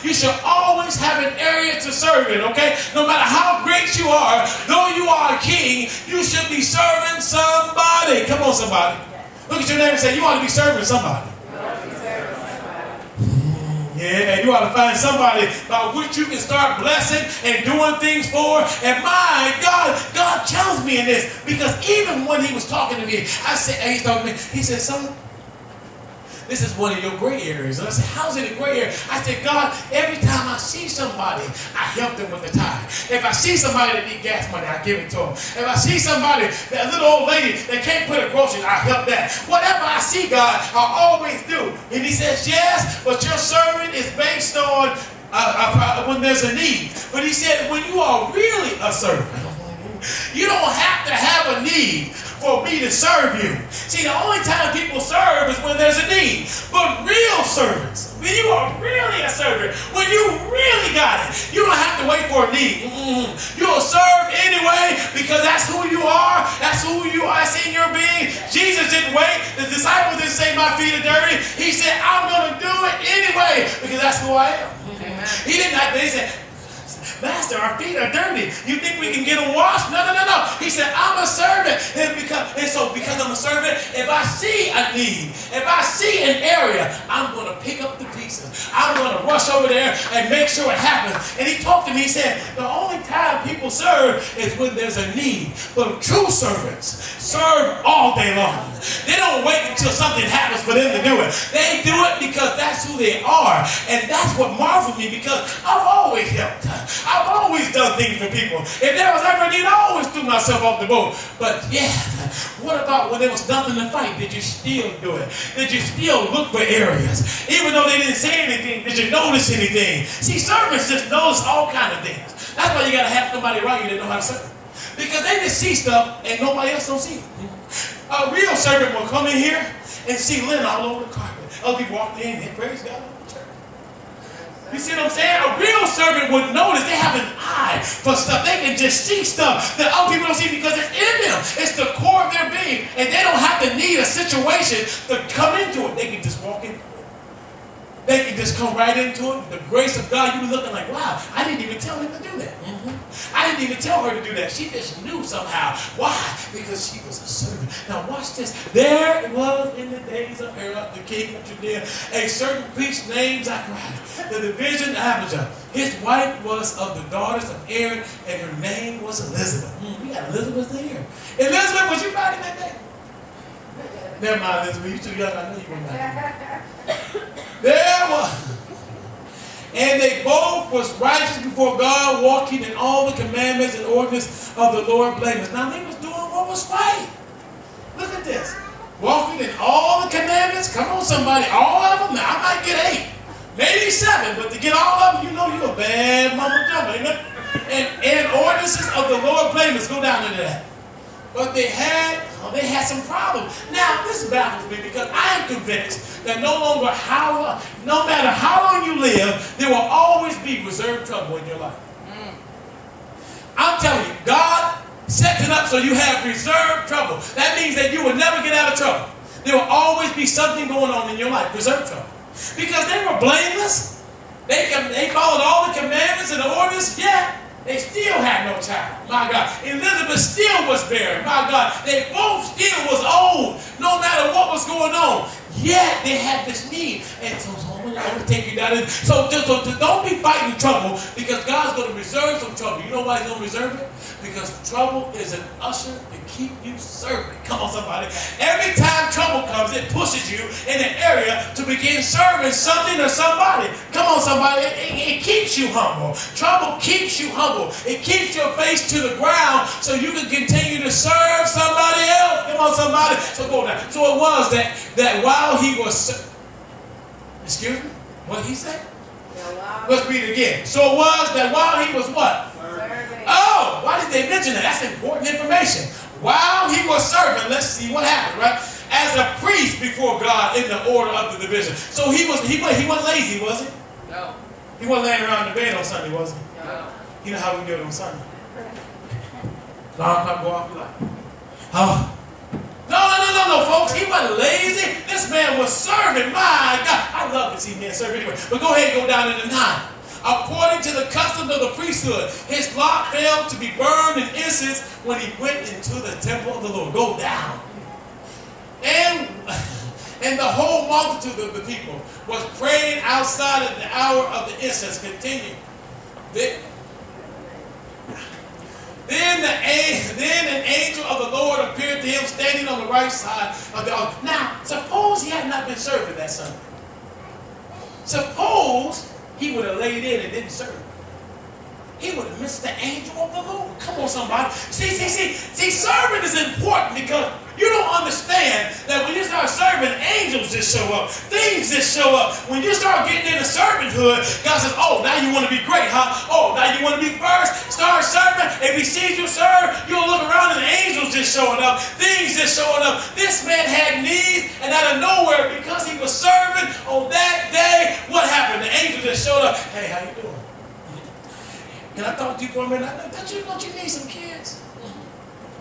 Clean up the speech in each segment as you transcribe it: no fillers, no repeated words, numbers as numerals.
you should always have an area to serve in, okay? No matter how great you are, though you are a king, you should be serving somebody. Come on, somebody. Look at your neighbor and say, you ought to be serving somebody. Yeah, you ought to find somebody by which you can start blessing and doing things for. And my God, God challenged me in this, because even when he was talking to me, I said, he's talking to me, he said, son, this is one of your gray areas. And I said, how's it a gray area? I said, God, every time I see somebody, I help them with the tithe. If I see somebody that needs gas money, I give it to them. If I see somebody, that little old lady that can't put her groceries, I help that. Whatever I see, God, I always do. And he says, yes, but your servant is based on when there's a need. But he said, when you are really a servant, you don't have to have a need for me to serve you. See, the only time people serve is when there's a need. But real servants, when you are really a servant, when you really got it, you don't have to wait for a need. You'll serve anyway, because that's who you are. That's who you are. That's in your being. Jesus didn't wait. The disciples didn't say my feet are dirty. He said, I'm going to do it anyway, because that's who I am. He didn't have to. He said, Master, our feet are dirty. You think we can get them washed? No, no, no, no. He said, I'm a servant. And so because I'm a servant, if I see a need, if I see an area, I'm going to pick up the pieces. I'm going to rush over there and make sure it happens. And he talked to me, he said, the only time people serve is when there's a need. But true servants serve all day long. They don't wait until something happens for them to do it. They do it because that's who they are. And that's what marveled me, because I've always helped. I've always done things for people. If there was ever a need, I always threw myself off the boat. But yeah, what about when there was nothing to fight? Did you still do it? Did you still look for areas? Even though they didn't say anything, did you notice anything? See, servants just notice all kinds of things. That's why you got to have somebody around you that know how to serve. Because they just see stuff and nobody else don't see it. A real servant will come in here and see linen all over the carpet. Other people walk in and praise God. You see what I'm saying? A real servant would notice. They have an eye for stuff. They can just see stuff that other people don't see because it's in them. It's the core of their being. And they don't have to need a situation to come into it. They can just walk into it. They can just come right into it. The grace of God, you be looking like, wow, I didn't even tell him to do that. I didn't even tell her to do that. She just knew somehow. Why? Because she was a servant. Now watch this. There it was in the days of Herod, the king of Judea, a certain priest named Zachariah, the division of Abijah. His wife was of the daughters of Aaron, and her name was Elizabeth. We got Elizabeth here. Elizabeth, was you back in that day? Never mind, Elizabeth. You too young. I know you weren't back. There was. And they both was righteous before God, walking in all the commandments and ordinances of the Lord blameless. Now they was doing what was right. Look at this. Walking in all the commandments. Come on, somebody. All of them. Now I might get 8. Maybe 7. But to get all of them, you know you're a bad mama jumper. Amen? And ordinances of the Lord blameless. Go down into that. But they had some problems. Now, this baffles me, because I am convinced that no matter how long you live, there will always be reserved trouble in your life. I'm telling you, God sets it up so you have reserved trouble. That means that you will never get out of trouble. There will always be something going on in your life, reserved trouble. Because they were blameless. They followed all the commandments and the orders, yet they still had no child. My God. Elizabeth still was barren. My God. They both still was old, no matter what was going on. Yet they had this need. And so I'm going to take you down. So don't be fighting trouble, because God's going to reserve some trouble. You know why he's going to reserve it? Because trouble is an usher to keep you serving. Come on, somebody. Every time trouble comes, it pushes you in an area to begin serving something or somebody. Come on, somebody. It keeps you humble. Trouble keeps you humble. It keeps your face to the ground so you can continue to serve somebody else. Come on, somebody. So go down. So it was that while he was... Excuse me? What did he say? Let's read it again. So it was that while he was what? Serving. Oh, why did they mention that? That's important information. While he was serving, let's see what happened, right? As a priest before God in the order of the division. So he wasn't lazy, was he? No. He wasn't laying around in the bed on Sunday, was he? No. You know how we do it on Sunday. Alarm clock go off, like, oh. No. no, folks, he wasn't lazy. This man was serving. My God. I love to see men serve anyway. But go ahead and go down into 9. According to the customs of the priesthood, his flock fell to be burned in incense when he went into the temple of the Lord. Go down. And the whole multitude of the people was praying outside at the hour of the incense. Continue. Then an angel of the Lord appeared to him standing on the right side of the altar. Now, suppose he had not been serving that Sunday. Suppose he would have laid in and didn't serve. He would have missed the angel of the Lord. Come on, somebody. See, serving is important because you don't understand that when you start serving, angels just show up. Things just show up. When you start getting into servanthood, God says, oh, now you want to be great, huh? Oh, now you want to be first? Start serving. If he sees you serve, you'll look around and the angels just showing up. Things just showing up. This man had needs, and out of nowhere, because he was serving on that day, what happened? The angel just showed up. Hey, how you doing? Can I talk to you for a minute? Don't you need some kids?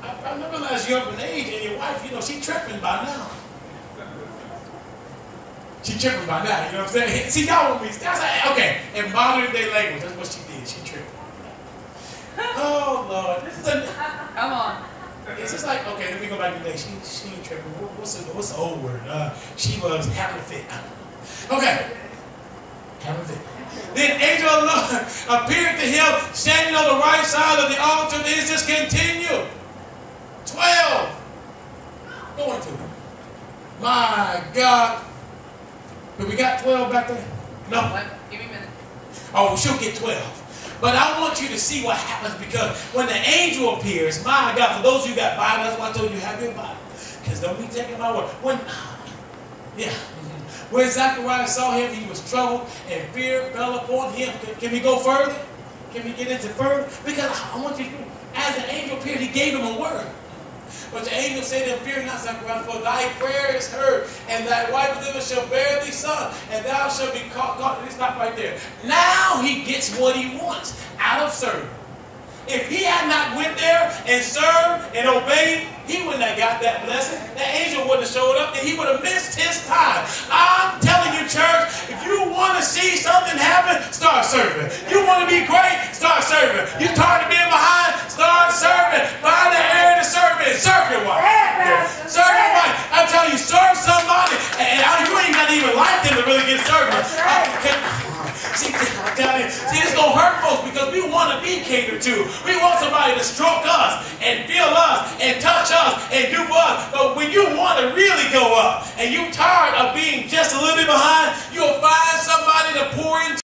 I realize you're up in age and your wife, she's tripping by now. She's tripping by now, you know what I'm saying? See, y'all want me. That's like, okay, in modern day language, that's what she did. She tripped. Oh, Lord. Come on. It's just like, okay, let me go back to the day. She ain't tripping. What's the old word? She was having a fit. Okay. Having a fit. Then angel of the Lord appeared to him standing on the right side of the altar. This just continued. 12. Going to him. My God. But we got 12 back there? No. What? Give me a minute. Oh, she'll get 12. But I want you to see what happens because when the angel appears, my God, for those of you who got Bible, that's why I told you have your Bible. Because don't be taking my word. When Zacharias saw him, he was troubled and fear fell upon him. Can we go further? Can we get into further? Because I want you to, as the angel appeared, he gave him a word. But the angel said to him, fear not, Zacharias, for thy prayer is heard, and thy wife within shall bear thee son, and thou shalt be called. Let me stop right there. Now he gets what he wants out of serving. If he had not went there and served and obeyed, he wouldn't have got that blessing. The angel wouldn't have showed up, and he would have missed his time. I'm telling you, church, if you want to see something happen, start serving. You want to be great, start serving. You tired of being behind, start serving. Find the area to serve in. Serve your wife. Serve your wife. I'm telling you, serve somebody, and you ain't got to even like them to really get served. See, I'm telling you, it's going to hurt folks because we want to be catered to. We want somebody to stroke us and feel us and touch us and do for us. But when you want to really go up and you're tired of being just a little bit behind, you'll find somebody to pour into.